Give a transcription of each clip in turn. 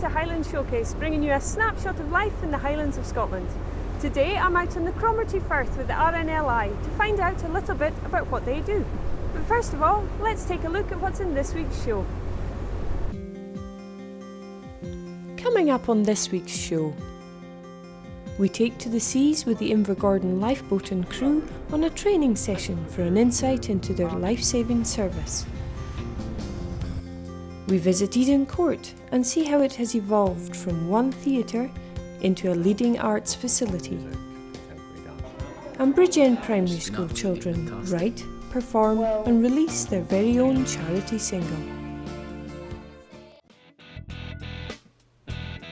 to Highland Showcase, bringing you a snapshot of life in the Highlands of Scotland. Today I'm out on the Cromarty Firth with the RNLI to find out a little bit about what they do. But first of all, let's take a look at what's in this week's show. Coming up on this week's show, we take to the seas with the Invergordon lifeboat and crew on a training session for an insight into their life-saving service. We visit Eden Court and see how it has evolved from one theatre into a leading arts facility. And Bridge End Primary School children write, perform and release their very own charity single.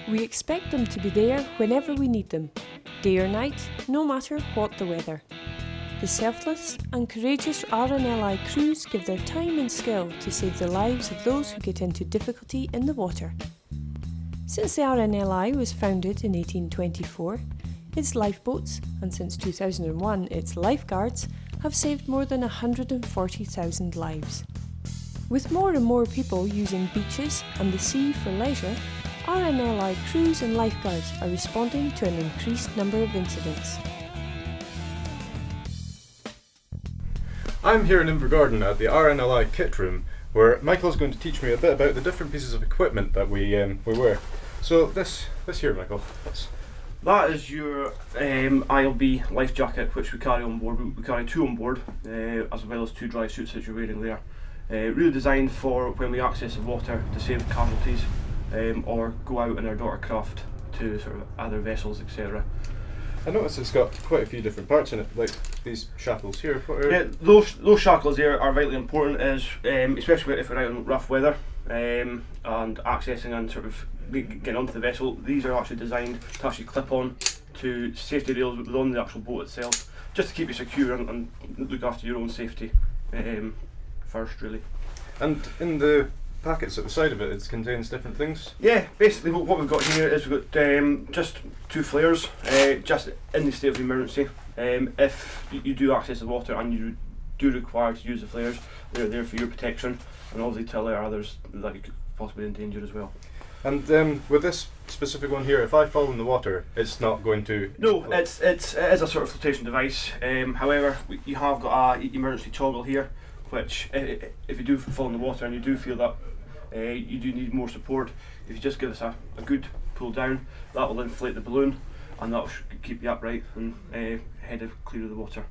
We expect them to be there whenever we need them, day or night, no matter what the weather. The selfless and courageous RNLI crews give their time and skill to save the lives of those who get into difficulty in the water. Since the RNLI was founded in 1824, its lifeboats, and since 2001 its lifeguards, have saved more than 140,000 lives. With more and more people using beaches and the sea for leisure, RNLI crews and lifeguards are responding to an increased number of incidents. I'm here in Invergordon at the RNLI kit room, where Michael's going to teach me a bit about the different pieces of equipment that we wear. So this here, Michael. That is your ILB life jacket, which we carry on board. We carry two on board, as well as two dry suits that you're wearing there. Really designed for when we access the water to save casualties, or go out in our daughter craft to sort of other vessels, etc. I notice it's got quite a few different parts in it, like these shackles here. Yeah, those shackles there are vitally important, especially if we're out in rough weather and accessing and sort of getting onto the vessel. These are actually designed to actually clip on to safety rails within the actual boat itself, just to keep you secure and look after your own safety first, really. And in the packets at the side of it, it contains different things? Yeah, basically what we've got here is we've got just two flares, just in the state of emergency. If you do access the water and you do require to use the flares, they're there for your protection and obviously to alert others that you could possibly endanger as well. And with this specific one here, if I fall in the water, it's not going to... No, it is a sort of flotation device. However, you have got an emergency toggle here, which if you do fall in the water and you do feel that you do need more support, if you just give us a good pull down, that will inflate the balloon and that will keep you upright and head clear of the water.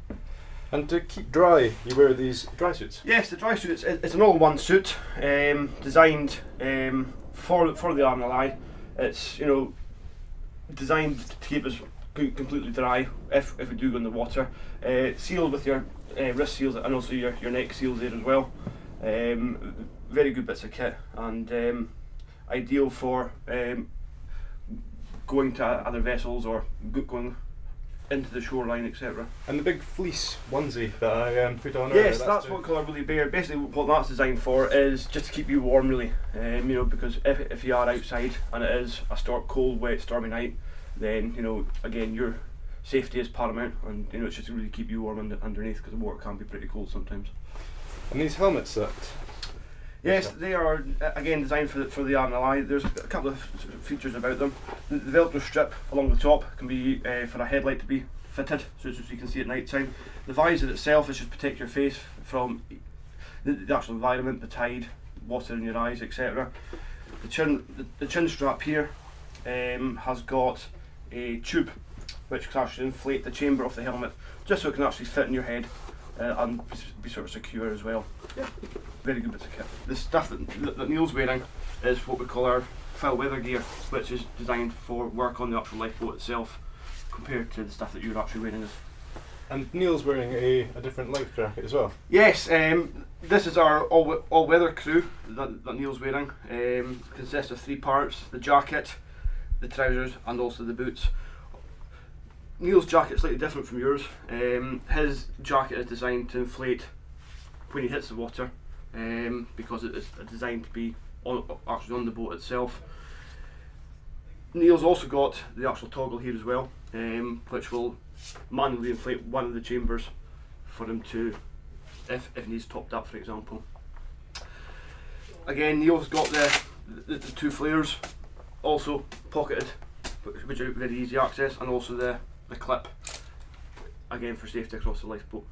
And to keep dry, you wear these dry suits? Yes, the dry suit, it's an all-in-one suit, designed for the RNLI. It's designed to keep us completely dry if we do go in the water. Sealed with your wrist seals and also your neck seals there as well. Very good bits of kit and ideal for going to other vessels or going into the shoreline, etc. And the big fleece onesie that I put on earlier. Yes, that's what colour really bear. Basically what that's designed for is just to keep you warm, really. Because if you are outside and it is a cold, wet, stormy night, then again your safety is paramount, and it's just to really keep you warm underneath, because the water can be pretty cold sometimes. And these helmets that... Yes, they are again designed for the RNLI. There's a couple of features about them. The Velcro strip along the top can be for a headlight to be fitted, so you can see at night time. The visor itself is just to protect your face from the actual environment, the tide, water in your eyes, etc. The chin strap here has got a tube which can actually inflate the chamber of the helmet, just so it can actually fit in your head and be sort of secure as well. Yeah. Very good bits of kit. The stuff that Neil's wearing is what we call our foul weather gear, which is designed for work on the actual lifeboat itself, compared to the stuff that you're actually wearing. And Neil's wearing a different life jacket as well? Yes, this is our all-weather crew that Neil's wearing. Consists of three parts: the jacket, the trousers and also the boots. Neil's jacket is slightly different from yours. His jacket is designed to inflate when he hits the water, because it is designed to be actually on the boat itself. Neil's also got the actual toggle here as well, which will manually inflate one of the chambers for him to, if he needs topped up, for example. Again, Neil's got the two flares also pocketed, which are very easy access, and also the clip, again for safety across the lifeboat.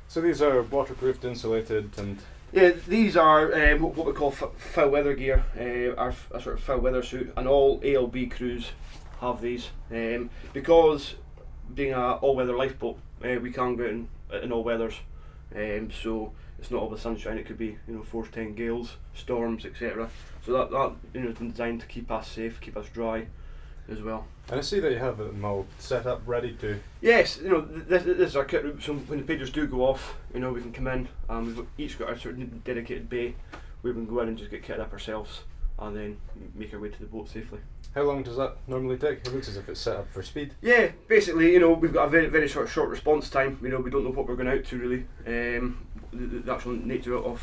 So these are waterproofed, insulated, and yeah, these are what we call foul weather gear, a sort of foul weather suit, and all ALB crews have these because being an all-weather lifeboat, we can go in all weathers, so it's not all the sunshine. It could be force 10 gales, storms, etc. So that has been designed to keep us safe, keep us dry as well. And I see that you have them all set up, ready to. Yes, this is our kit room. So when the pagers do go off, we can come in, and we've each got our sort of dedicated bay where we can go in and just get kitted up ourselves, and then make our way to the boat safely. How long does that normally take? It looks as if it's set up for speed. Yeah, basically, we've got a very, very short response time. We don't know what we're going out to really. The actual nature of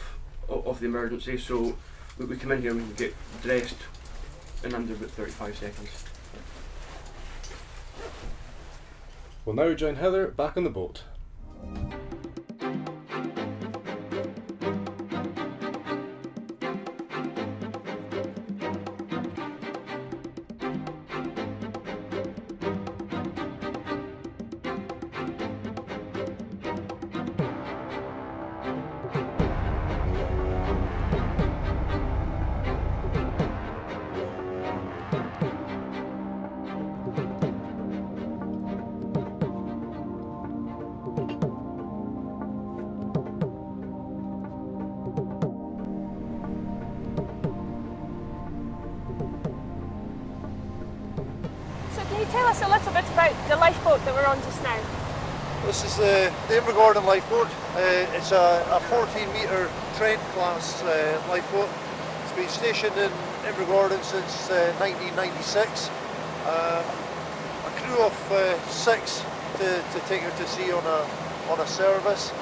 the emergency. So we come in here and we can get dressed in under about 35 seconds. We'll now join Heather back on the boat. Can you tell us a little bit about the lifeboat that we're on just now? This is the Invergordon lifeboat. It's a 14-metre Trent class lifeboat. It's been stationed in Invergordon since 1996. A crew of 6 to take her to sea on a service.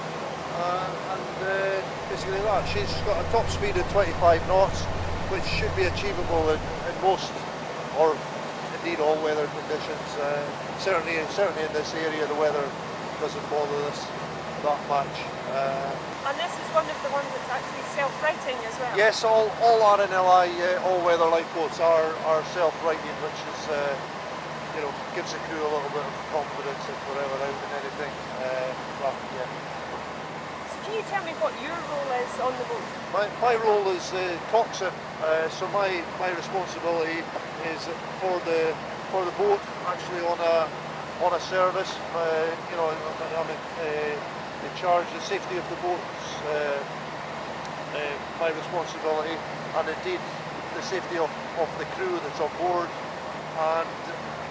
Basically that. She's got a top speed of 25 knots, which should be achievable in most, or indeed all weather conditions. Certainly in this area the weather doesn't bother us that much. And this is one of the ones that's actually self-righting as well? Yes, all RNLI all-weather lifeboats are self-righting, which is gives the crew a little bit of confidence if we're ever out in anything. So can you tell me what your role is on the boat? My role is coxswain, so my responsibility is for the boat actually on a service. I'm in charge. The safety of the boat's my responsibility, and indeed the safety of the crew that's on board, and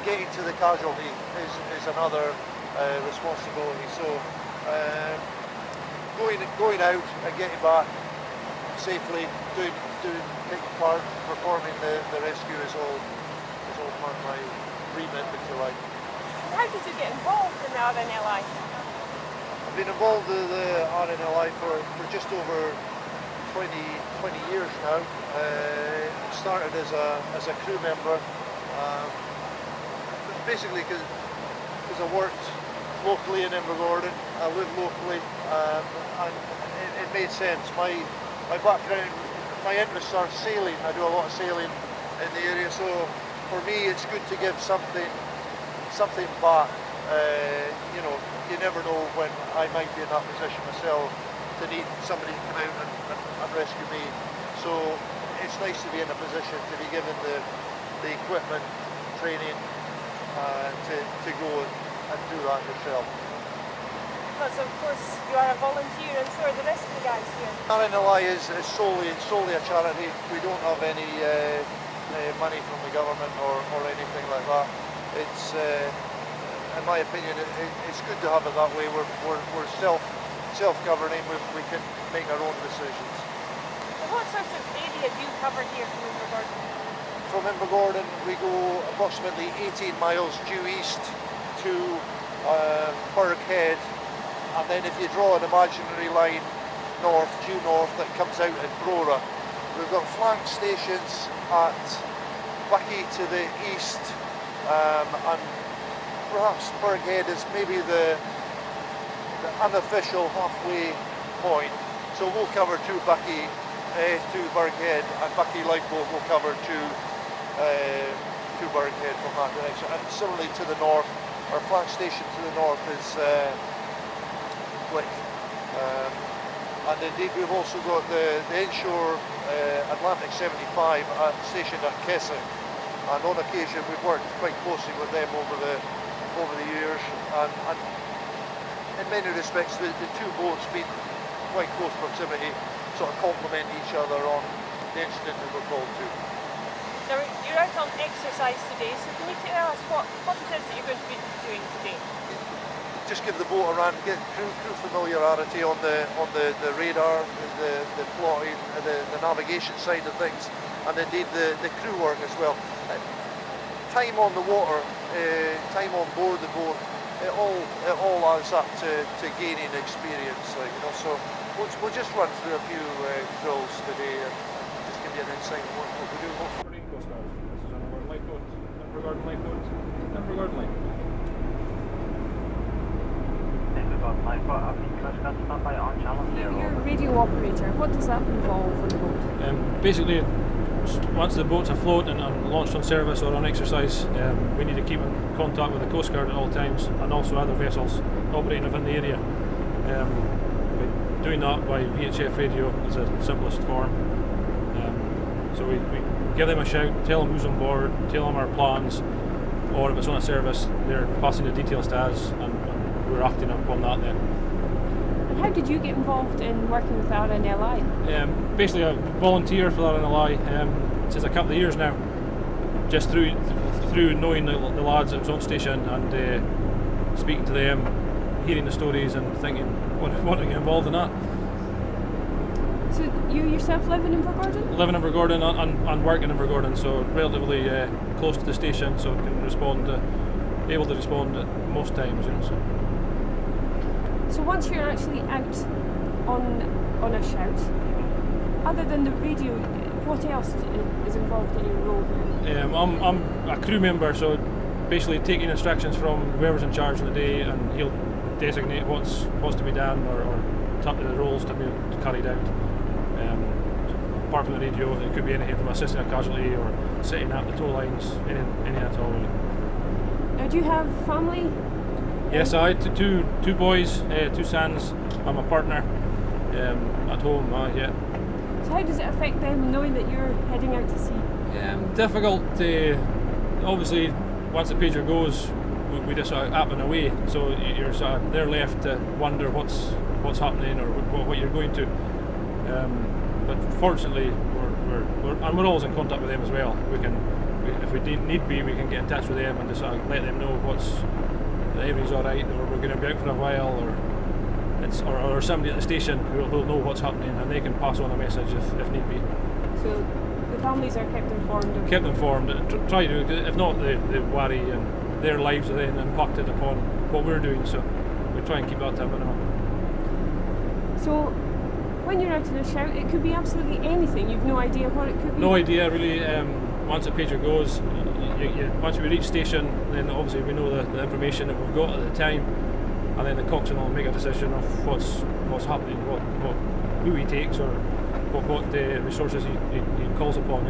getting to the casualty is another responsibility. So going out and getting back safely, taking part, performing the rescue is all part of my remit, if you like. How did you get involved in the RNLI? I've been involved with the RNLI for just over 20 years now. Started as a crew member, basically because I worked locally in Invergordon. I live locally, and it made sense. My background, my interests are sailing. I do a lot of sailing in the area, so for me it's good to give something back. You never know when I might be in that position myself to need somebody to come out and rescue me. So it's nice to be in a position to be given the equipment, training, to go and do that yourself. Because of course you are a volunteer, and so are the rest of the guys here. RNLI is solely a charity. We don't have any money from the government or anything like that. It's, in my opinion, it's good to have it that way. We're self-governing. We can make our own decisions. So what sort of area do you cover here from Invergordon? From Invergordon, we go approximately 18 miles due east to Burghead, and then if you draw an imaginary line due north that comes out at Brora, we've got flank stations at Bucky to the east, and perhaps Burghead is maybe the unofficial halfway point. So we'll cover to Burghead, and Bucky Lifeboat will cover to through Berwickhead from that direction. And similarly to the north, our flank station to the north is Glick. And indeed we've also got the inshore Atlantic 75 stationed at Kessing, and on occasion we've worked quite closely with them over the years, and in many respects the two boats being quite close proximity sort of complement each other on the incident that we're called to. Now, you're out on exercise today, so can you tell us what it is that you're going to be doing today? Just give the boat a run, get crew familiarity on the radar, the plotting, the navigation side of things, and indeed the crew work as well. Time on the water, time on board the boat, it all adds up to gaining experience. So we'll just run through a few drills today and just give you an insight on what we do. Marine Coast Guard. This is on our lifeboat, Invergordon lifeboat. You're a radio operator. What does that involve on the boat? Basically, once the boat's afloat and launched on service or on exercise, we need to keep in contact with the Coast Guard at all times, and also other vessels operating within the area. We're doing that by VHF radio is the simplest form. So we give them a shout, tell them who's on board, tell them our plans, or if it's on a service, they're passing the details to us, and we're acting upon that then. And how did you get involved in working with RNLI? Basically, I volunteer for RNLI since a couple of years now, just through knowing the lads that was on station and speaking to them, hearing the stories and thinking, want to get involved in that. So you yourself live in Invergordon? Living in Invergordon and working in Invergordon, so relatively close to the station, so can able to respond at most times. So once you're actually out on a shout, other than the radio, what else is involved in your role here? I'm a crew member, so basically taking instructions from whoever's in charge of the day, and he'll designate what's to be done or the roles to be carried out. Apart from the radio, it could be anything from assisting a casualty or setting up the tow lines, anything at all really. Now, do you have family? Yes, I had two boys, 2 sons. I'm a partner at home. Yeah. So how does it affect them knowing that you're heading out to sea? Difficult. Obviously, once the pager goes, we just sort of up and away. So you're sort of they're left to wonder what's happening or what you're going to. But fortunately, we're always in contact with them as well. If we need be, we can get in touch with them and just sort of let them know that everything's all right, or we're going to be out for a while, or somebody at the station who'll know what's happening, and they can pass on a message if need be. So the families are kept informed. Kept informed. Try to, if not, they worry, and their lives are then impacted upon what we're doing. So we try and keep that to a minimum. So when you're out in a shout, it could be absolutely anything. You've no idea what it could be. No idea really. Once the pager goes, once we reach station, then obviously we know the information that we've got at the time, and then the coxswain will make a decision of what's happening, who he takes, or what resources he calls upon.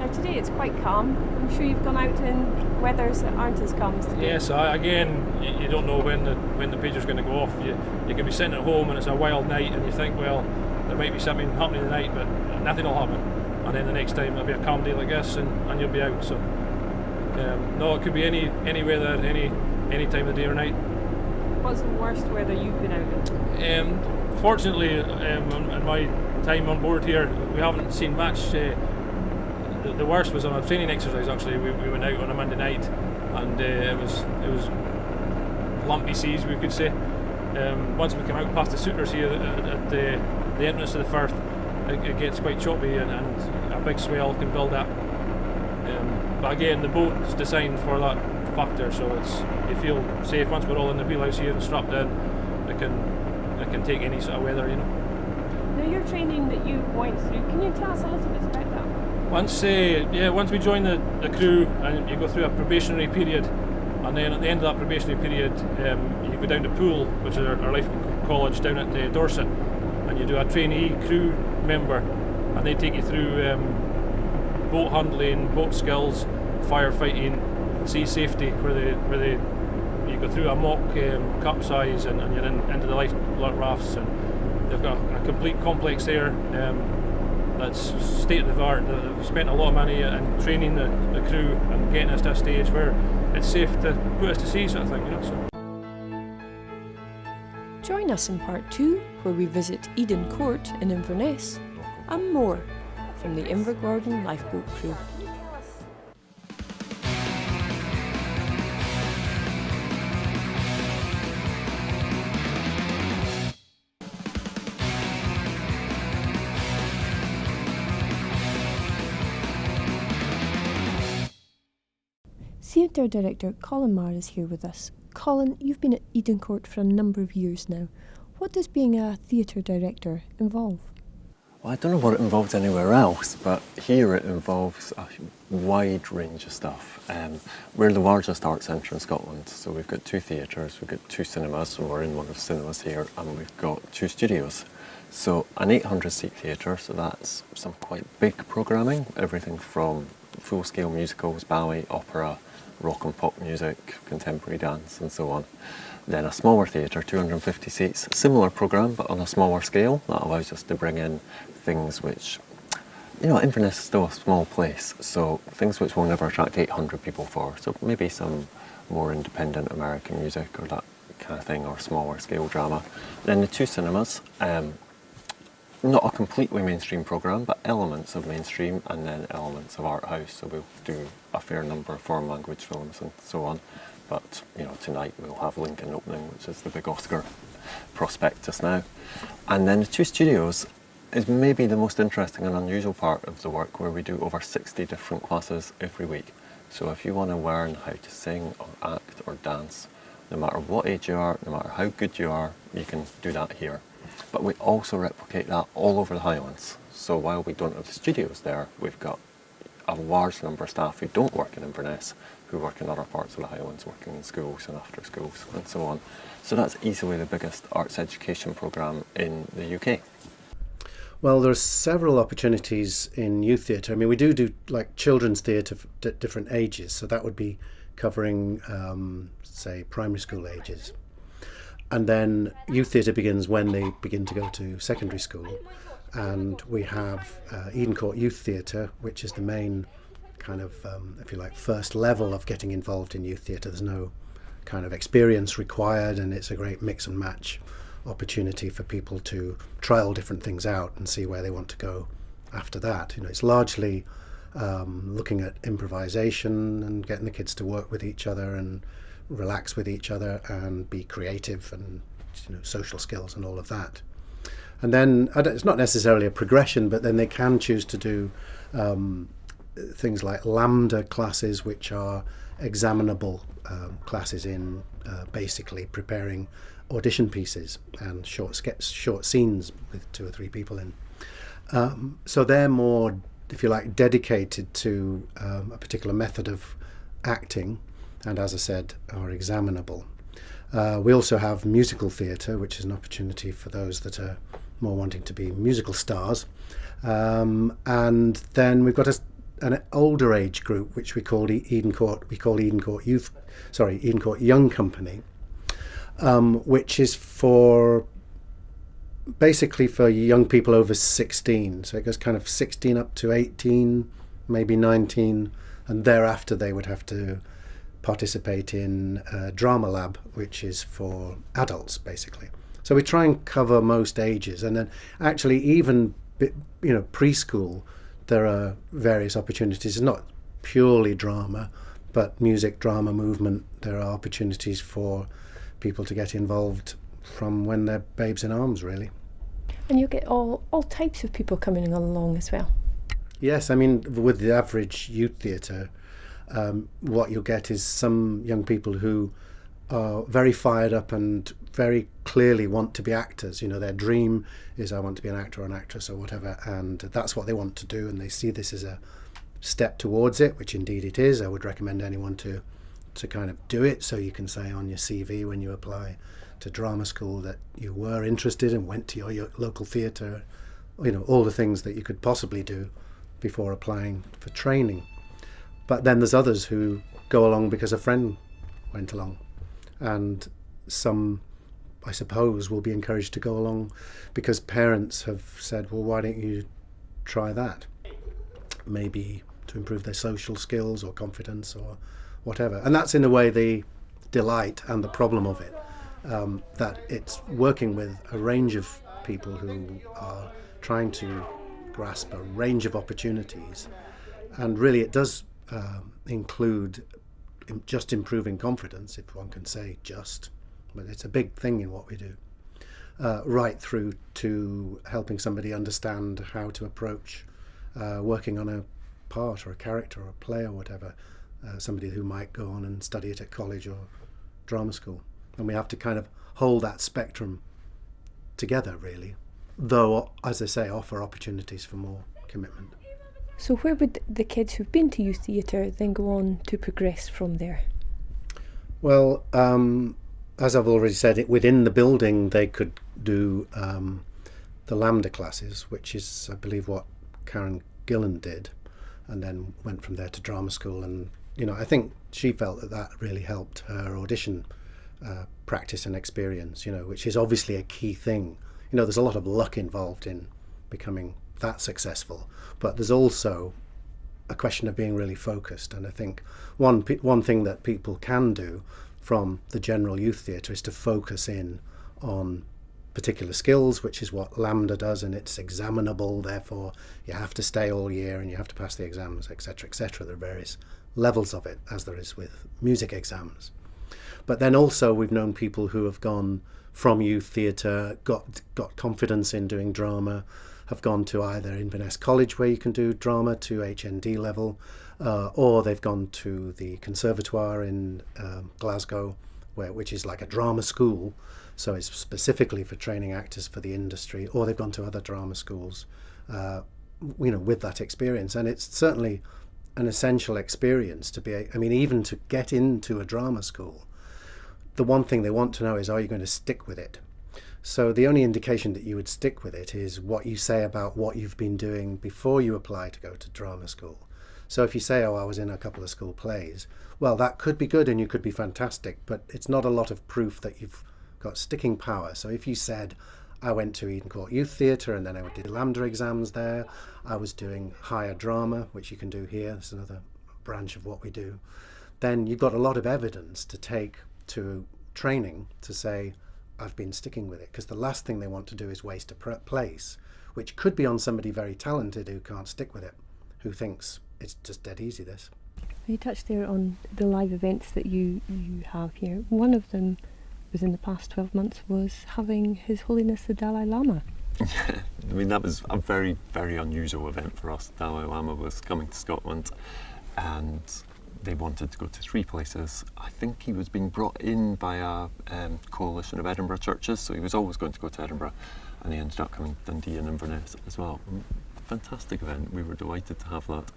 Now today it's quite calm. I'm sure you've gone out in weathers that aren't as calm as today. Yes, again, you don't know when the pager's going to go off. You can be sitting at home and it's a wild night, and you think, well, there might be something happening tonight, but nothing will happen. And then the next time it'll be a calm day like this, and you'll be out. So no, it could be any weather, any time of the day or night. What's the worst weather you've been out in? Fortunately, in my time on board here, we haven't seen much. The worst was on a training exercise. Actually, we went out on a Monday night, and it was lumpy seas, we could say. Once we come out past the Souters here at the entrance to the firth, it gets quite choppy, and a big swell can build up. But again, the boat's designed for that factor, so you feel safe once we're all in the wheelhouse here and strapped in. It can take any sort of weather, Now your training that you went through, can you tell us a little bit about that? Once we join the crew, and you go through a probationary period, and then at the end of that probationary period, you go down to Poole, which is our life college down at Dorset, and you do a trainee crew member, and they take you through boat handling, boat skills, firefighting, sea safety, where they you go through a mock capsize and you're into the life rafts, and they've got a complete complex there that's state of the art. They've spent a lot of money in training the crew and getting us to a stage where it's safe to put us to sea, sort of thing, you know. So. Join us in part 2, where we visit Eden Court in Inverness, and more from the Invergordon lifeboat crew. Theatre director Colin Marr is here with us. Colin, you've been at Eden Court for a number of years now. What does being a theatre director involve? Well, I don't know what it involves anywhere else, but here it involves a wide range of stuff. We're the largest art centre in Scotland, so we've got 2 theatres, we've got 2 cinemas, so we're in one of the cinemas here, and we've got 2 studios. So an 800-seat theatre, so that's some quite big programming, everything from full-scale musicals, ballet, opera, rock and pop music, contemporary dance and so on. Then a smaller theatre, 250 seats, similar programme but on a smaller scale. That allows us to bring in things which, you know, Inverness is still a small place, so things which will never attract 800 people for. So maybe some more independent American music or that kind of thing, or smaller scale drama. Then the 2 cinemas, not a completely mainstream programme, but elements of mainstream and then elements of art house. So we'll do a fair number of foreign language films and so on. But, you know, tonight we'll have Lincoln opening, which is the big Oscar prospect just now. And then the 2 studios is maybe the most interesting and unusual part of the work, where we do over 60 different classes every week. So if you want to learn how to sing or act or dance, no matter what age you are, no matter how good you are, you can do that here. But we also replicate that all over the Highlands. So while we don't have the studios there, we've got a large number of staff who don't work in Inverness, who work in other parts of the Highlands, working in schools and after schools and so on. So that's easily the biggest arts education programme in the UK. Well, there are several opportunities in youth theatre. I mean, we do like children's theatre at different ages, so that would be covering, say, primary school ages. And then youth theatre begins when they begin to go to secondary school. And we have Eden Court Youth Theatre, which is the main kind of, if you like, first level of getting involved in youth theatre. There's no kind of experience required, and it's a great mix and match opportunity for people to trial different things out and see where they want to go after that. You know, it's largely looking at improvisation and getting the kids to work with each other and relax with each other and be creative, and, you know, social skills and all of that. And then it's not necessarily a progression, but then they can choose to do things like lambda classes, which are examinable classes in basically preparing audition pieces and short scenes with 2 or 3 people in. So they're more, if you like, dedicated to a particular method of acting, and as I said, are examinable. We also have musical theatre, which is an opportunity for those that are more wanting to be musical stars. And then we've got an older age group, which we call Eden Court Young Company, which is basically for young people over 16. So it goes kind of 16 up to 18, maybe 19, and thereafter they would have to participate in Drama Lab, which is for adults basically. So we try and cover most ages, and then actually even preschool, there are various opportunities. It's not purely drama, but music, drama, movement. There are opportunities for people to get involved from when they're babes in arms, really. And you get all types of people coming along as well. Yes, I mean, with the average youth theatre, what you'll get is some young people who are very fired up and very clearly want to be actors. You know, their dream is, I want to be an actor or an actress or whatever, and that's what they want to do, and they see this as a step towards it, which indeed it is. I would recommend anyone to kind of do it, so you can say on your CV when you apply to drama school that you were interested and went to your local theatre, you know, all the things that you could possibly do before applying for training. But then there's others who go along because a friend went along, and some, I suppose, will be encouraged to go along because parents have said, well, why don't you try that? Maybe to improve their social skills or confidence or whatever. And that's in a way the delight and the problem of it, that it's working with a range of people who are trying to grasp a range of opportunities. And really it does include just improving confidence, if one can say just, but it's a big thing in what we do, right through to helping somebody understand how to approach working on a part or a character or a play or whatever, somebody who might go on and study it at college or drama school. And we have to kind of hold that spectrum together, really, though, as I say, offer opportunities for more commitment. So where would the kids who've been to youth theatre then go on to progress from there? Well, as I've already said, within the building they could do the Lambda classes, which is, I believe, what Karen Gillan did, and then went from there to drama school. And, you know, I think she felt that that really helped her audition practice and experience, you know, which is obviously a key thing. You know, there's a lot of luck involved in becoming that successful, but there's also a question of being really focused. And I think one thing that people can do from the general youth theatre is to focus in on particular skills, which is what Lambda does, and it's examinable, therefore you have to stay all year and you have to pass the exams, etc., etc. There are various levels of it, as there is with music exams. But then also we've known people who have gone from youth theatre, got confidence in doing drama, have gone to either Inverness College, where you can do drama to HND level, or they've gone to the Conservatoire in Glasgow, which is like a drama school, so it's specifically for training actors for the industry, or they've gone to other drama schools, you know, with that experience. And it's certainly an essential experience to be, I mean, even to get into a drama school, the one thing they want to know is, are you going to stick with it? So the only indication that you would stick with it is what you say about what you've been doing before you apply to go to drama school. So if you say, oh, I was in a couple of school plays, well, that could be good and you could be fantastic, but it's not a lot of proof that you've got sticking power. So if you said, I went to Eden Court Youth Theatre and then I did Lambda exams there, I was doing higher drama, which you can do here, it's another branch of what we do, then you've got a lot of evidence to take to training to say, I've been sticking with it. Because the last thing they want to do is waste a place, which could be on somebody very talented who can't stick with it, who thinks it's just dead easy, this. You touched there on the live events that you have here. One of them within the past 12 months was having His Holiness the Dalai Lama. I mean, that was a very, very unusual event for us. The Dalai Lama was coming to Scotland and they wanted to go to 3 places. I think he was being brought in by a coalition of Edinburgh churches, so he was always going to go to Edinburgh, and he ended up coming to Dundee and Inverness as well. Fantastic event, we were delighted to have that.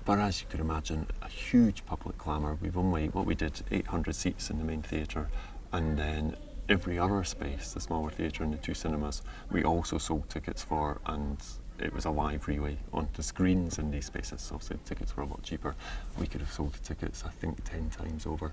But as you could imagine, a huge public clamour. We've only, what we did, 800 seats in the main theatre, and then every other space, the smaller theatre and the 2 cinemas, we also sold tickets for, and it was a live relay onto screens in these spaces, so obviously the tickets were a lot cheaper. We could have sold the tickets, I think, 10 times over.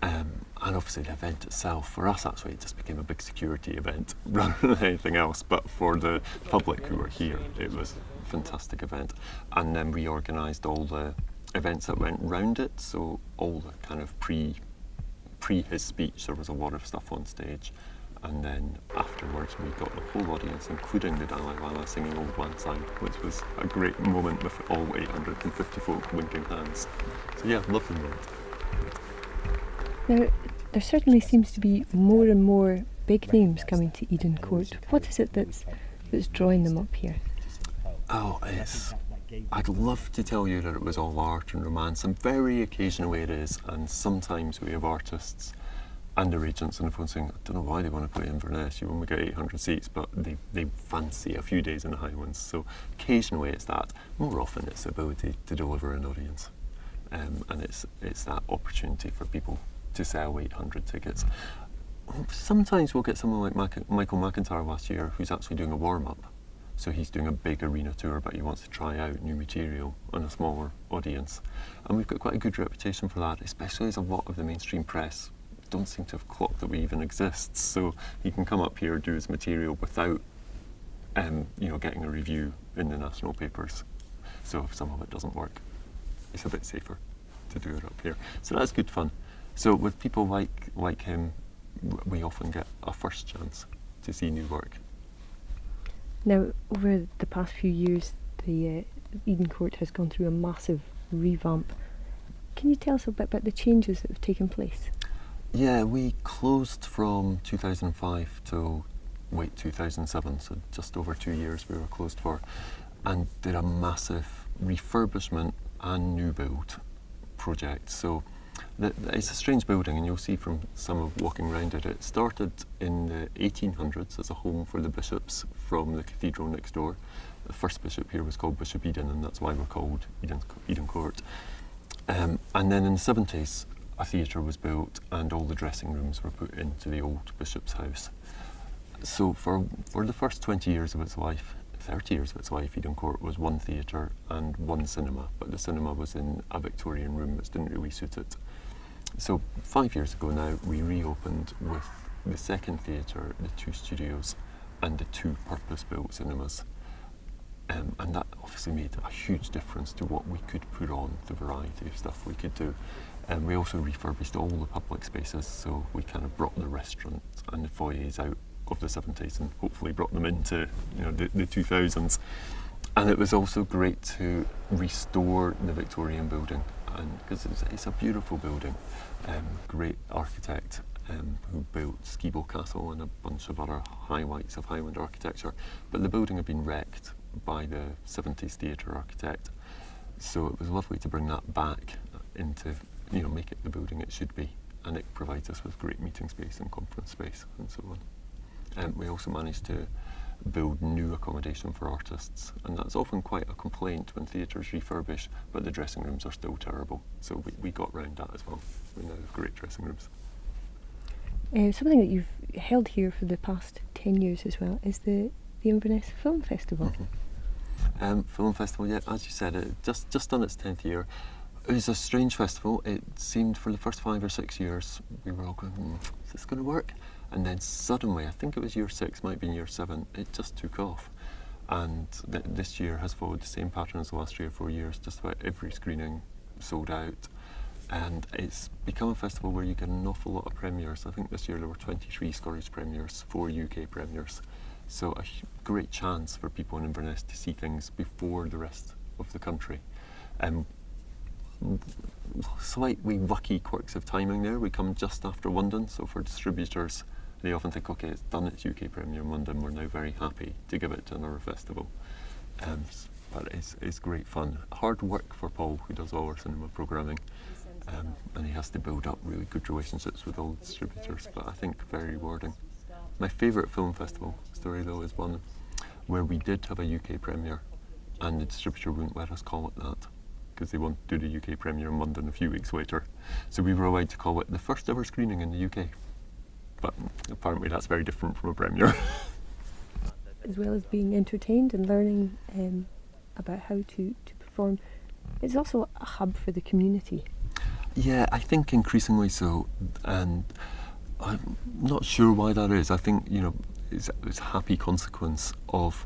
And obviously the event itself, for us actually, it just became a big security event rather than anything else, but for the public who were here, it was a fantastic event. And then we organised all the events that went round it, so all the kind of pre his speech, there was a lot of stuff on stage. And then afterwards we got the whole audience, including the Dalai Lama, singing Old Lang Syne, which was a great moment with all 850 folk winking hands. So yeah, lovely moment. Now, there certainly seems to be more and more big names coming to Eden Court. What is it that's drawing them up here? Oh, I'd love to tell you that it was all art and romance, and very occasionally it is, and sometimes we have artists and their agents on the phone saying, I don't know why they want to play Inverness, you only get 800 seats, but they fancy a few days in the Highlands. So occasionally it's that. More often it's the ability to deliver an audience. And it's that opportunity for people to sell 800 tickets. Sometimes we'll get someone like Michael McIntyre last year who's actually doing a warm-up. So he's doing a big arena tour, but he wants to try out new material on a smaller audience. And we've got quite a good reputation for that, especially as a lot of the mainstream press don't seem to have clocked that we even exist. So he can come up here, do his material without getting a review in the national papers. So if some of it doesn't work, it's a bit safer to do it up here. So that's good fun. So with people like him, we often get a first chance to see new work. Now, over the past few years, the Eden Court has gone through a massive revamp. Can you tell us a bit about the changes that have taken place? Yeah, we closed from 2005 till 2007, so just over 2 years we were closed for, and did a massive refurbishment and new build project. So it's a strange building, and you'll see from some of walking around it. It started in the 1800s as a home for the bishops from the cathedral next door. The first bishop here was called Bishop Eden, and that's why we're called Eden Court. And then in the 70s, a theatre was built, and all the dressing rooms were put into the old bishop's house. So for the first 20 years of its life, 30 years of its life, Eden Court was one theatre and one cinema, but the cinema was in a Victorian room which didn't really suit it. So 5 years ago now, we reopened with the second theatre, the 2 studios, and the 2 purpose-built cinemas. And that obviously made a huge difference to what we could put on, the variety of stuff we could do. And we also refurbished all the public spaces, so we kind of brought the restaurant and the foyers out of the 70s and hopefully brought them into the 2000s. And it was also great to restore the Victorian building, and because it's a beautiful building. Great architect who built Skibo Castle and a bunch of other highlights of Highland architecture, but the building had been wrecked by the 70s theatre architect, so it was lovely to bring that back into, make it the building it should be, and it provides us with great meeting space and conference space and so on. We also managed to build new accommodation for artists, and that's often quite a complaint when theatres refurbish, but the dressing rooms are still terrible, so we got round that as well. We now have great dressing rooms. Something that you've held here for the past 10 years as well is the Inverness Film Festival. Mm-hmm. Film Festival, yeah, as you said, it just done its 10th year. It was a strange festival. It seemed for the first 5 or 6 years we were all going, is this going to work? And then suddenly, I think it was year 6, might be year 7, it just took off. And this year has followed the same pattern as the last 3 or 4 years. Just about every screening sold out. And it's become a festival where you get an awful lot of premieres. I think this year there were 23 Scottish premieres, 4 UK premieres. So a great chance for people in Inverness to see things before the rest of the country. Slightly lucky quirks of timing there. We come just after London, so for distributors, they often think, okay, it's done its UK premiere in London, we're now very happy to give it to another festival. But it's great fun. Hard work for Paul, who does all our cinema programming, and he has to build up really good relationships with all the distributors, but I think very rewarding. My favourite film festival story, though, is one where we did have a UK premiere, and the distributor wouldn't let us call it that, because they wanted to do the UK premiere in London a few weeks later. So we were allowed to call it the first ever screening in the UK. But apparently that's very different from a premiere. As well as being entertained and learning about how to perform, it's also a hub for the community. Yeah, I think increasingly so, and I'm not sure why that is. I think, it's a happy consequence of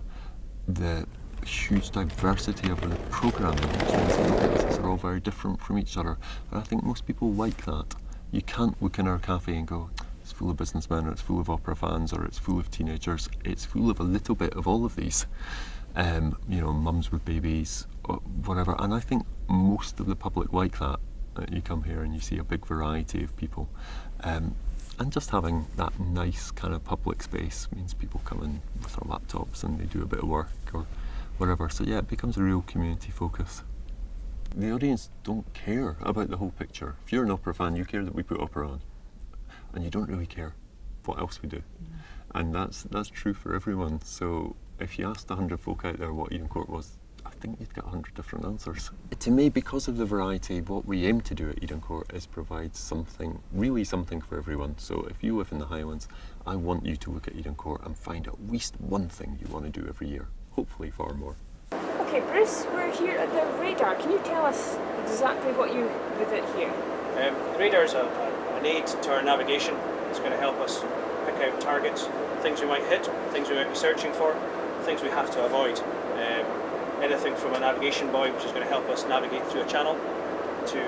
the huge diversity of the programming, which means the audiences are all very different from each other. And I think most people like that. You can't look in our cafe and go, it's full of businessmen, or it's full of opera fans, or it's full of teenagers. It's full of a little bit of all of these. Mums with babies, or whatever. And I think most of the public like that. You come here and you see a big variety of people. And just having that nice kind of public space means people come in with their laptops and they do a bit of work or whatever. So yeah, it becomes a real community focus. The audience don't care about the whole picture. If you're an opera fan, you care that we put opera on, and you don't really care what else we do. And that's true for everyone. So if you asked 100 folk out there what Eden Court was, I think you'd get 100 different answers. To me, because of the variety, what we aim to do at Eden Court is provide something for everyone. So if you live in the Highlands, I want you to look at Eden Court and find at least one thing you want to do every year. hopefully far more. Okay, Bruce, we're here at the radar. Can you tell us exactly what you visit here? The radar is an aid to our navigation. It's going to help us pick out targets, things we might hit, things we might be searching for, things we have to avoid. Anything from a navigation buoy, which is going to help us navigate through a channel, to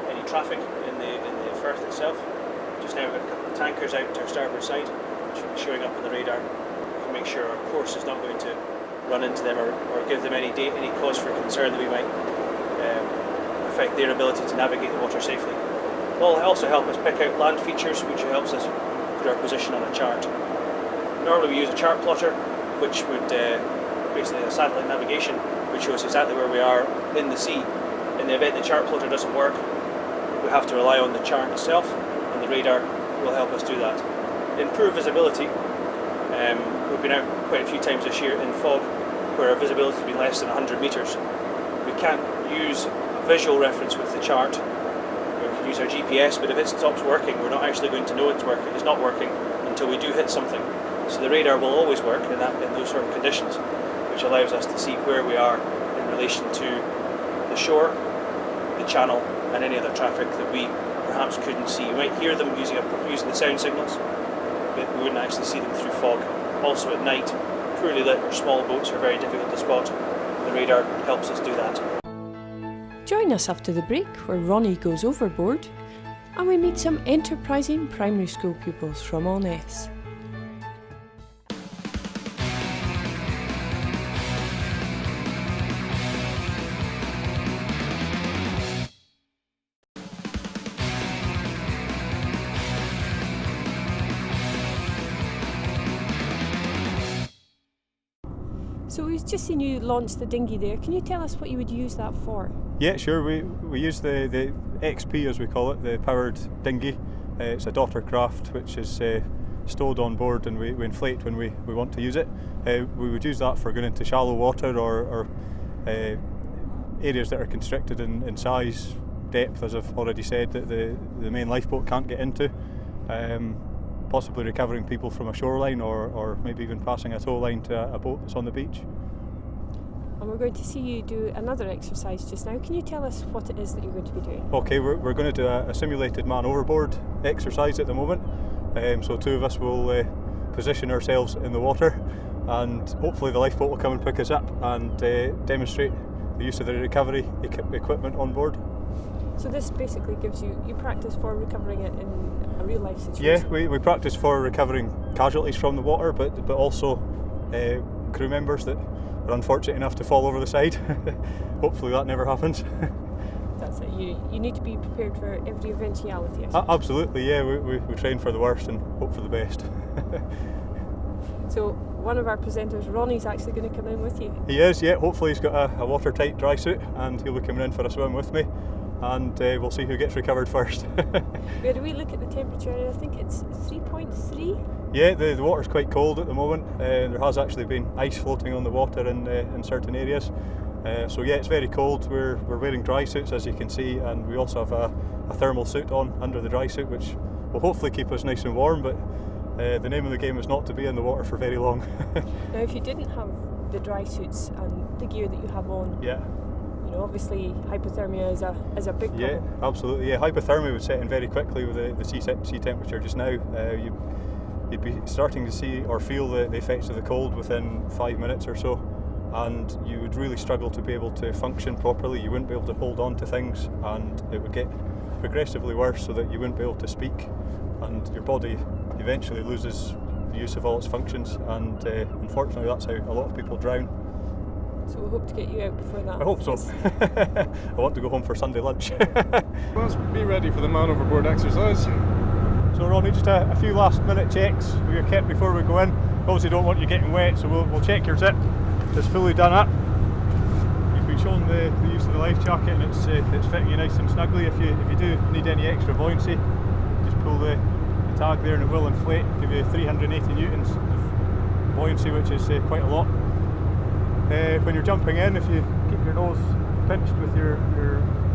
any traffic in the firth itself. Just now we've got a couple of tankers out to our starboard side, which will be showing up on the radar. We can make sure our course is not going to run into them or give them any cause for concern that we might affect their ability to navigate the water safely. It will also help us pick out land features, which helps us put our position on a chart. Normally we use a chart plotter, which would basically a satellite navigation, which shows exactly where we are in the sea. In the event the chart plotter doesn't work, we have to rely on the chart itself, and the radar will help us do that. Improve visibility. We've been out quite a few times this year in fog where our visibility has been less than 100 metres. We can't use a visual reference with the chart. We can use our GPS, but if it stops working, we're not actually going to know it's not working until we do hit something. So the radar will always work in those sort of conditions, which allows us to see where we are in relation to the shore, the channel, and any other traffic that we perhaps couldn't see. You might hear them using the sound signals, but we wouldn't actually see them through fog. Also at night, poorly lit or small boats are very difficult to spot. The radar helps us do that. Join us after the break where Ronnie goes overboard and we meet some enterprising primary school pupils from Oness. So we've just seen you launch the dinghy there. Can you tell us what you would use that for? Yeah, sure. We use the XP, as we call it, the powered dinghy. It's a daughter craft which is stowed on board, and we inflate when we want to use it. We would use that for going into shallow water or areas that are constricted in size, depth, as I've already said, that the main lifeboat can't get into. Possibly recovering people from a shoreline or maybe even passing a tow line to a boat that's on the beach. And we're going to see you do another exercise just now. Can you tell us what it is that you're going to be doing? Okay, we're going to do a simulated man overboard exercise at the moment. So two of us will position ourselves in the water, and hopefully the lifeboat will come and pick us up and demonstrate the use of the recovery equipment on board. So this basically gives you practice for recovering it in a real life situation? Yeah, we practice for recovering casualties from the water, but also crew members that are unfortunate enough to fall over the side. Hopefully that never happens. That's it, you need to be prepared for every eventuality, I suppose. Absolutely, yeah, we train for the worst and hope for the best. So one of our presenters, Ronnie's actually going to come in with you? He is, yeah, hopefully he's got a watertight dry suit and he'll be coming in for a swim with me. And we'll see who gets recovered first. We had a wee look at the temperature, and I think it's 3.3. Yeah, the water's quite cold at the moment. There has actually been ice floating on the water in certain areas. So yeah, it's very cold. We're wearing dry suits, as you can see, and we also have a thermal suit on under the dry suit, which will hopefully keep us nice and warm. But the name of the game is not to be in the water for very long. Now, if you didn't have the dry suits and the gear that you have on, yeah. You know, obviously hypothermia is a big problem. Yeah, absolutely. Yeah, hypothermia would set in very quickly with the sea temperature just now. You'd be starting to see or feel the effects of the cold within 5 minutes or so, and you would really struggle to be able to function properly. You wouldn't be able to hold on to things, and it would get progressively worse so that you wouldn't be able to speak, and your body eventually loses the use of all its functions, and unfortunately that's how a lot of people drown. So we hope to get you out before that. I hope so. I want to go home for Sunday lunch. Let's be ready for the man overboard exercise. So Ronnie, just a few last minute checks we are kept before we go in. Obviously don't want you getting wet, so we'll check your zip. It's fully done up. You've been shown the use of the life jacket, and it's fitting you nice and snugly. If you do need any extra buoyancy, just pull the tag there and it will inflate, give you 380 newtons of buoyancy, which is quite a lot. When you're jumping in, if you keep your nose pinched with your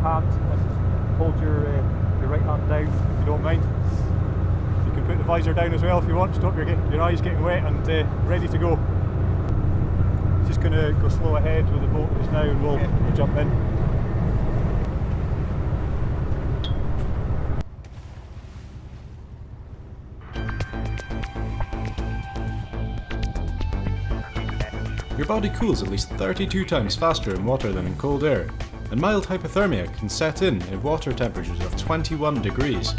hand and hold your right hand down, if you don't mind. You can put the visor down as well if you want, stop your eyes getting wet, and ready to go. going to go slow ahead with the boat just now and we'll jump in. Your body cools at least 32 times faster in water than in cold air, and mild hypothermia can set in at water temperatures of 21 degrees.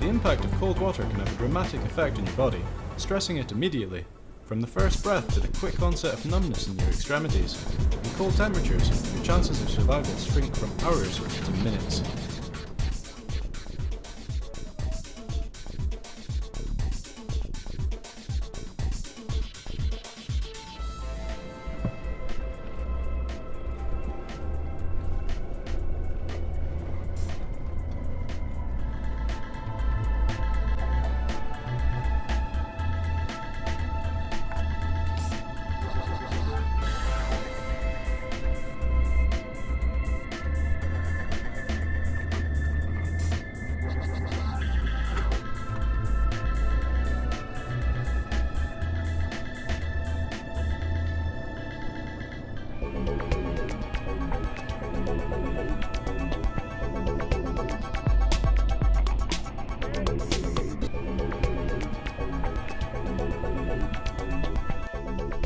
The impact of cold water can have a dramatic effect on your body, stressing it immediately, from the first breath to the quick onset of numbness in your extremities. In cold temperatures, your chances of survival shrink from hours to minutes.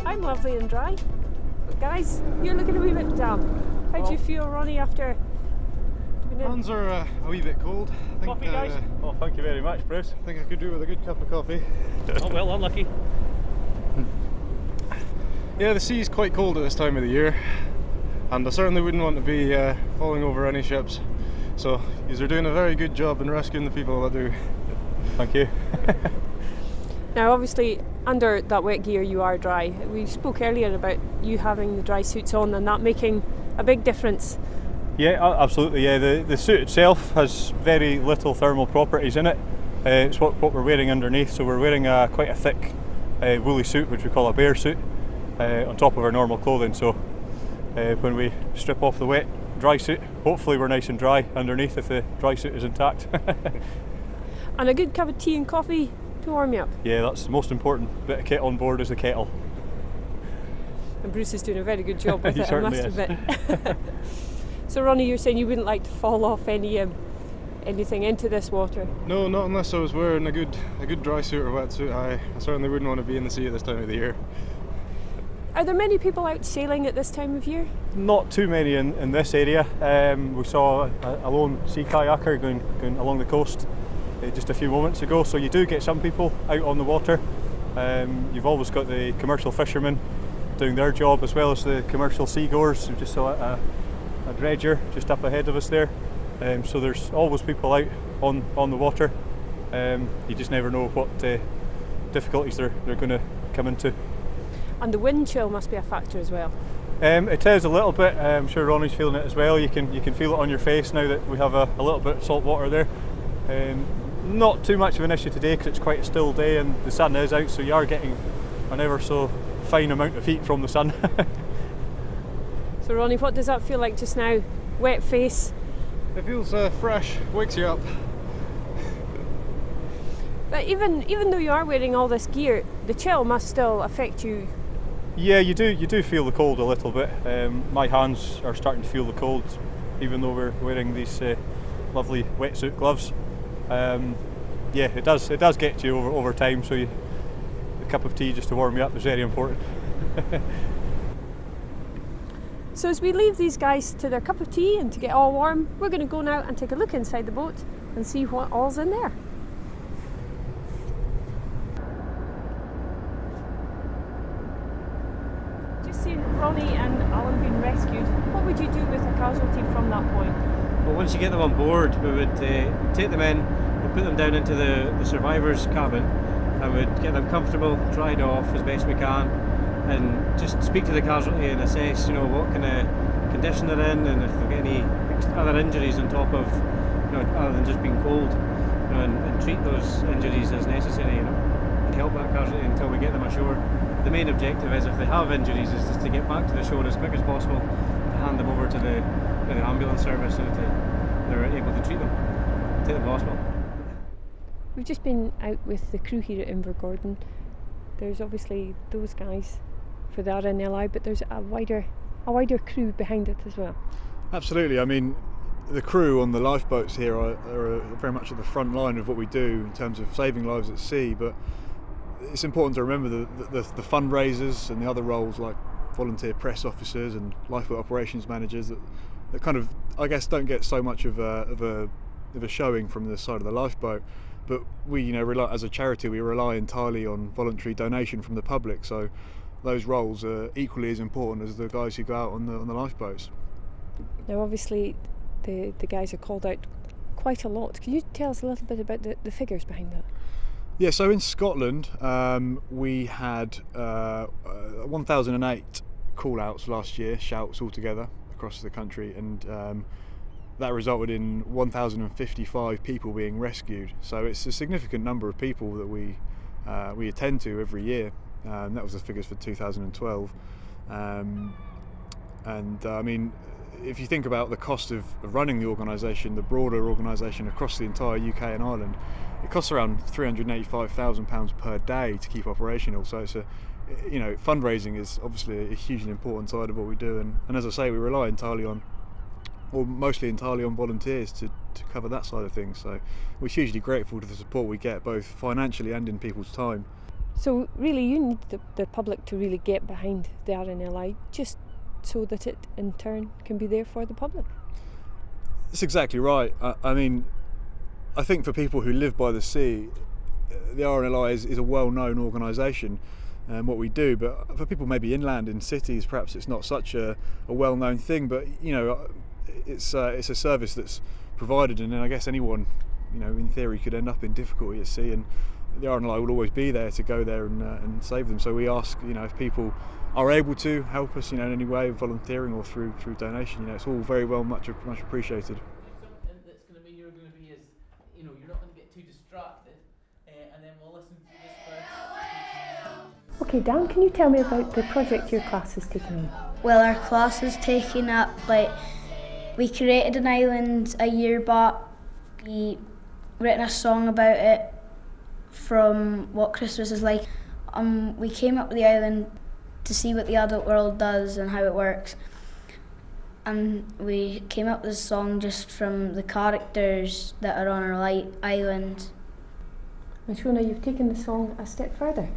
I'm lovely and dry, but guys, you're looking a wee bit damp. How do you feel, Ronnie, after doing it? Hands are a wee bit cold. I think, Coffee, guys? Oh, thank you very much, Bruce. I think I could do with a good cup of coffee. Oh well, unlucky. Yeah, the sea's quite cold at this time of the year, and I certainly wouldn't want to be falling over any ships. So, you're doing a very good job in rescuing the people that do. Thank you. Now, obviously, under that wet gear, you are dry. We spoke earlier about you having the dry suits on and that making a big difference. Yeah, absolutely. Yeah, the suit itself has very little thermal properties in it. It's what we're wearing underneath. So we're wearing quite a thick woolly suit, which we call a bear suit, on top of our normal clothing. So when we strip off the wet dry suit, hopefully we're nice and dry underneath if the dry suit is intact. And a good cup of tea and coffee to warm you up. Yeah, that's the most important bit of kit on board is the kettle. And Bruce is doing a very good job with He it, I certainly must is. admit. So Ronnie, you're saying you wouldn't like to fall off anything into this water? No, not unless I was wearing a good dry suit or wetsuit. I certainly wouldn't want to be in the sea at this time of the year. Are there many people out sailing at this time of year? Not too many in this area. We saw a lone sea kayaker going along the coast just a few moments ago, so you do get some people out on the water. You've always got the commercial fishermen doing their job, as well as the commercial seagoers. We just saw a dredger just up ahead of us there. So there's always people out on the water. You just never know what difficulties they're going to come into. And the wind chill must be a factor as well. It is a little bit. I'm sure Ronnie's feeling it as well. You can feel it on your face now that we have a little bit of salt water there. Not too much of an issue today because it's quite a still day and the sun is out, so you are getting an ever so fine amount of heat from the sun. So Ronnie, what does that feel like just now? Wet face? It feels fresh, wakes you up. But even though you are wearing all this gear, the chill must still affect you. Yeah, you do feel the cold a little bit. My hands are starting to feel the cold, even though we're wearing these lovely wetsuit gloves. Yeah, it does get to you over time. So a cup of tea just to warm you up is very important. So as we leave these guys to their cup of tea and to get all warm, we're going to go now and take a look inside the boat and see what all's in there. Just seeing Ronnie and Alan being rescued, what would you do with a casualty from that point? Well, once you get them on board, we would take them in, we'd put them down into the survivor's cabin, and we'd get them comfortable, dried off as best we can, and just speak to the casualty and assess, what kind of condition they're in, and if they've got any other injuries on top of, other than just being cold, and treat those injuries as necessary, and help that casualty until we get them ashore. The main objective is, if they have injuries, is just to get back to the shore as quick as possible, to hand them over to the ambulance service so that they're able to treat them, take them to hospital. We've just been out with the crew here at Invergordon. There's obviously those guys for the RNLI, but there's a wider crew behind it as well. Absolutely. I mean, the crew on the lifeboats here are very much at the front line of what we do in terms of saving lives at sea, but it's important to remember the fundraisers and the other roles like volunteer press officers and lifeboat operations managers that kind of, I guess, don't get so much of a showing from the side of the lifeboat. But we, rely, as a charity, we rely entirely on voluntary donation from the public. So those roles are equally as important as the guys who go out on the lifeboats. Now, obviously, the guys are called out quite a lot. Can you tell us a little bit about the figures behind that? Yeah, so in Scotland, we had 1,008 call-outs last year, shouts altogether across the country, and that resulted in 1,055 people being rescued. So it's a significant number of people that we attend to every year. That was the figures for 2012. I mean, if you think about the cost of running the organisation, the broader organisation across the entire UK and Ireland, it costs around £385,000 per day to keep operational. So it's fundraising is obviously a hugely important side of what we do, and as I say, we rely mostly entirely on volunteers to cover that side of things. So we're hugely grateful to the support we get, both financially and in people's time. So really, you need the public to really get behind the RNLI, just so that it in turn can be there for the public. That's exactly right. I mean, I think for people who live by the sea, the RNLI is a well-known organisation and what we do, but for people maybe inland in cities, perhaps it's not such a well-known thing, but it's a service that's provided, and I guess anyone in theory could end up in difficulty at sea, and the RNLI will always be there to go there and save them. So we ask if people are able to help us in any way, volunteering or through donation, it's all very well much appreciated. Something that's going to mean you're going to be as you're not going to get too distracted, and then we'll listen to this first. Okay, Dan, can you tell me about the project your class has taken on? Well, our class has taken up, we created an island a year back. We written a song about it from what Christmas is like. We came up with the island to see what the adult world does and how it works. And we came up with a song just from the characters that are on our island. And Shona, you've taken the song a step further.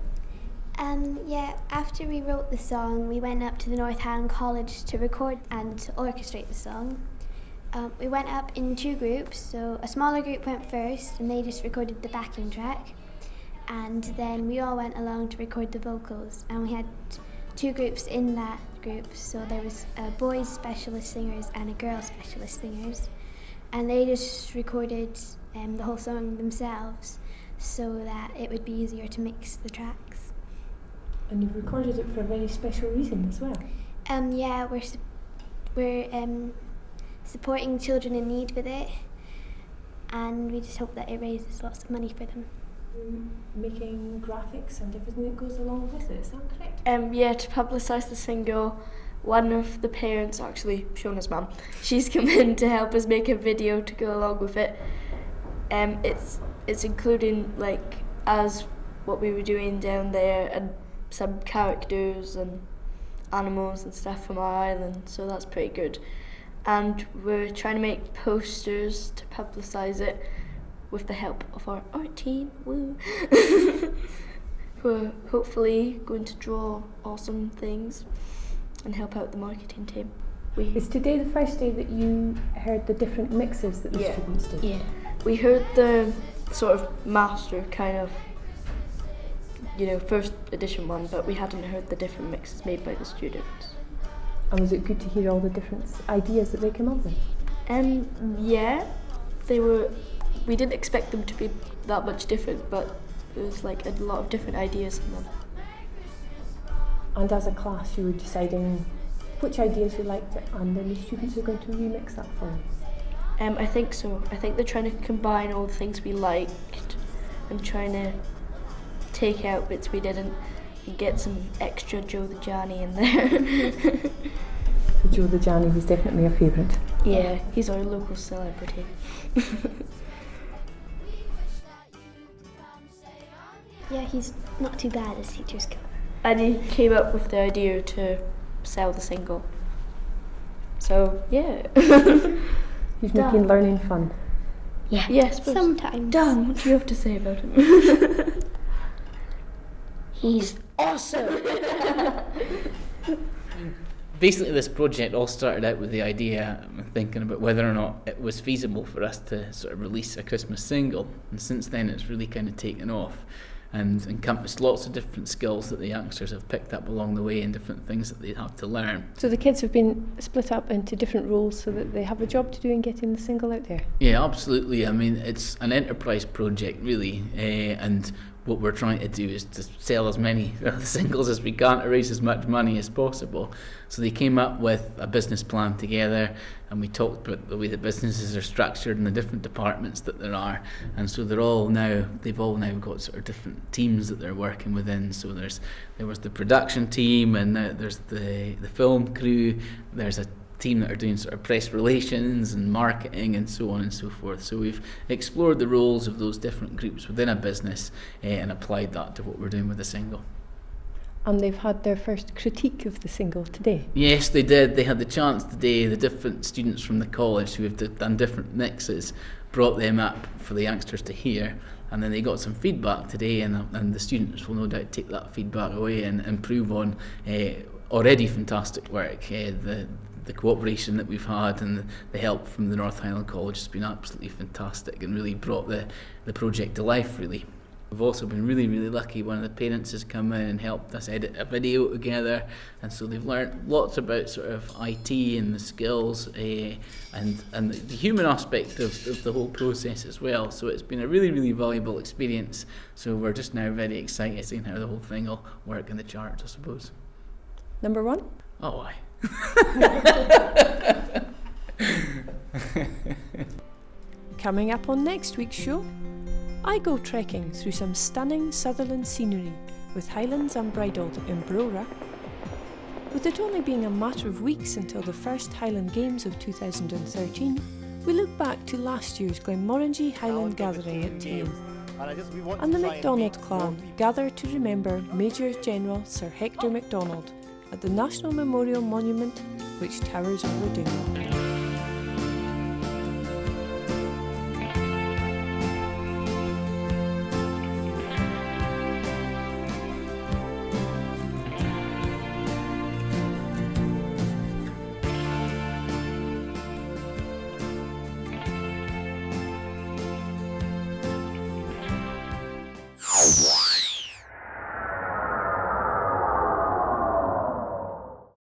Yeah, after we wrote the song, we went up to the North Highland College to record and to orchestrate the song. We went up in two groups, so a smaller group went first and they just recorded the backing track, and then we all went along to record the vocals, and we had two groups in that group, so there was a boys specialist singers and a girls specialist singers, and they just recorded the whole song themselves so that it would be easier to mix the tracks. And you've recorded it for a very special reason as well. Yeah, we're supporting children in need with it, and we just hope that it raises lots of money for them. Making graphics and everything that goes along with it, is that correct? Yeah, to publicise the single, one of the parents, actually Shona's mum, she's come in to help us make a video to go along with it. It's including as what we were doing down there, and some characters and animals and stuff from our island, so that's pretty good. And we're trying to make posters to publicise it with the help of our art team, woo! Who are hopefully going to draw awesome things and help out the marketing team. Is today the first day that you heard the different mixes that the students did? Yeah, we heard the sort of master kind of, first edition one, but we hadn't heard the different mixes made by the students. And was it good to hear all the different ideas that they came up with? Yeah, they were. We didn't expect them to be that much different, but it was a lot of different ideas in them. And as a class, you were deciding which ideas you liked, and then the students are going to remix that for you. I think so. I think they're trying to combine all the things we liked and trying to take out bits we didn't and get some extra Joe the Johnny in there. So Joe the Johnny was definitely a favourite. Yeah, he's our local celebrity. Yeah, he's not too bad as teachers go. And he came up with the idea to sell the single. So, yeah. He's making learning fun. Yeah, Yes, but sometimes. Dan, what do you have to say about him? He's awesome. Basically, this project all started out with the idea, thinking about whether or not it was feasible for us to sort of release a Christmas single, and since then it's really kind of taken off and encompassed lots of different skills that the youngsters have picked up along the way and different things that they have to learn. So the kids have been split up into different roles so that they have a job to do in getting the single out there. Yeah, absolutely. I mean, it's an enterprise project, really, and what we're trying to do is to sell as many singles as we can to raise as much money as possible. So they came up with a business plan together, and we talked about the way that businesses are structured and the different departments that there are. And so they've all now got sort of different teams that they're working within. So there was the production team, and there's the film crew. There's a team that are doing sort of press relations and marketing and so on and so forth. So we've explored the roles of those different groups within a business and applied that to what we're doing with the single. And they've had their first critique of the single today. Yes, they did. They had the chance today. The different students from the college who have done different mixes brought them up for the youngsters to hear, and then they got some feedback today, and the students will no doubt take that feedback away and improve on already fantastic work. The cooperation that we've had and the help from the North Highland College has been absolutely fantastic and really brought the project to life, really. We've also been really, really lucky. One of the parents has come in and helped us edit a video together, and so they've learned lots about sort of IT and the skills and the human aspect of the whole process as well. So it's been a really, really valuable experience. So we're just now very excited seeing how the whole thing will work in the charts, I suppose. Number one? Oh, aye. Coming up on next week's show, I go trekking through some stunning Sutherland scenery with Highlands Unbridled in Brora. With it only being a matter of weeks until the first Highland Games of 2013, we look back to last year's Glenmorangie Highland Gathering at Tane. And the MacDonald clan gather to remember Major General Sir Hector MacDonald at the National Memorial Monument which towers over Doon.